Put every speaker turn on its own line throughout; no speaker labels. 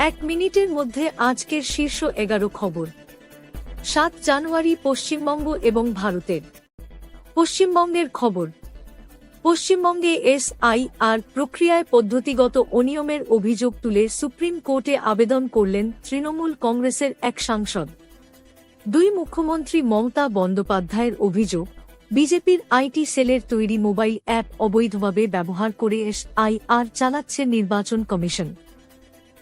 এক মিনিটের মধ্যে আজকের শীর্ষ 11 খবর। 7 জানুয়ারি পশ্চিমবঙ্গ এবং ভারতের। পশ্চিমবঙ্গের খবর। পশ্চিমবঙ্গে এসআইআর প্রক্রিয়ায় পদ্ধতিগত অনিয়মের অভিযোগ তুলে সুপ্রিম কোর্টে আবেদন করলেন তৃণমূল কংগ্রেসের এক সাংসদ। মুখ্যমন্ত্রী মমতা বন্দ্যোপাধ্যায়ের অভিযোগ, বিজেপির আইটি সেলের তৈরি মোবাইল অ্যাপ অবৈধভাবে ব্যবহার করে এসআইআর চালাচ্ছে নির্বাচন কমিশন।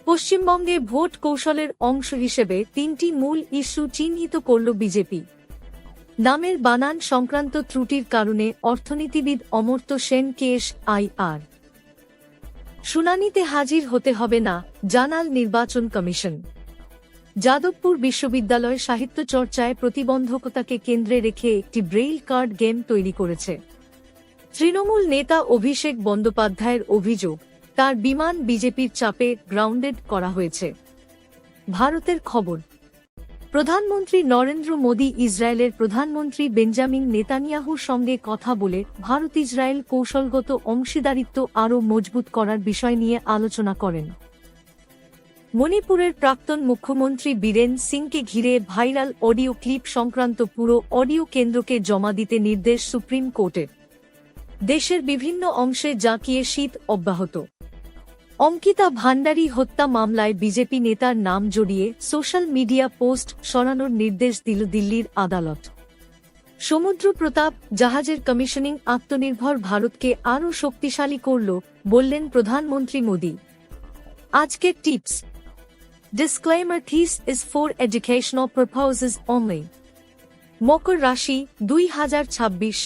পশ্চিমবঙ্গে ভোট কৌশলের অংশ হিসেবে 3টি মূল ইস্যু চিহ্নিত করল বিজেপি। নামের বানান সংক্রান্ত ত্রুটির কারণে অর্থনীতিবিদ অমর্ত্য সেনকে এসআইআর শুনানিতে হাজির হতে হবে না, জানাল নির্বাচন কমিশন। যাদবপুর বিশ্ববিদ্যালয় সাহিত্য চর্চায় প্রতিবন্ধকতাকে কেন্দ্রে রেখে একটি ব্রেইল কার্ড গেম তৈরি করেছে। তৃণমূল নেতা অভিষেক বন্দ্যোপাধ্যায়ের অভিযোগ, তার বিমান বিজেপির চাপে গ্রাউন্ডেড করা হয়েছে। ভারতের খবর। প্রধানমন্ত্রী নরেন্দ্র মোদী ইসরায়েলের প্রধানমন্ত্রী বেঞ্জামিন নেতানিয়াহুর সঙ্গে কথা বলে ভারত ইসরায়েল কৌশলগত অংশীদারিত্ব আরও মজবুত করার বিষয় নিয়ে আলোচনা করেন। মণিপুরের প্রাক্তন মুখ্যমন্ত্রী বীরেন সিংকে ঘিরে ভাইরাল অডিও ক্লিপ সংক্রান্ত পুরো অডিও কেন্দ্রকে জমা দিতে নির্দেশ সুপ্রিম কোর্টের। দেশের বিভিন্ন অংশে জাঁকিয়ে শীত অব্যাহত। অঙ্কিতা ভান্ডারী হত্যা মামলায় বিজেপি নেতার নাম জড়িয়ে সোশ্যাল মিডিয়া পোস্ট সরানোর নির্দেশ দিল দিল্লির আদালত। সমুদ্র প্রতাপ জাহাজের কমিশনিং আত্মনির্ভর ভারতকে আরও শক্তিশালী করল, বললেন প্রধানমন্ত্রী মোদী। আজকের tips. Disclaimer: This is for educational purposes only. মকর রাশি 2026।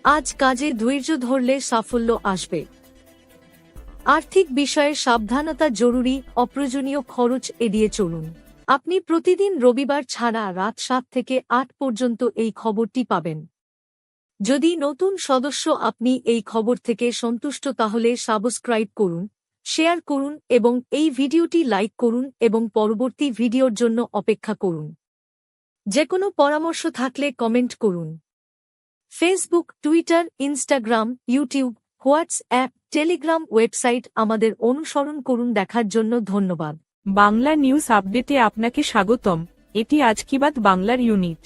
আজ কাজে ধৈর্য ধরলে সাফল্য আসবে। আর্থিক বিষয়ে সাবধানতা জরুরি, অপ্রয়োজনীয় খরচ এড়িয়ে চলুন। আপনি প্রতিদিন রবিবার ছাড়া রাত 7 থেকে 8 পর্যন্ত এই খবরটি পাবেন। যদি নতুন সদস্য আপনি এই খবর থেকে সন্তুষ্ট তাহলে সাবস্ক্রাইব করুন, শেয়ার করুন এবং এই ভিডিওটি লাইক করুন এবং পরবর্তী ভিডিওর জন্য অপেক্ষা করুন। যেকোনো পরামর্শ থাকলে কমেন্ট করুন। Facebook, Twitter, Instagram, YouTube, WhatsApp, Telegram website আমাদের অনুসরণ করুন। দেখার জন্য ধন্যবাদ।
বাংলা নিউজ আপডেটে আপনাকে স্বাগতম। এটি আজ কি বাত বাংলার ইউনিট।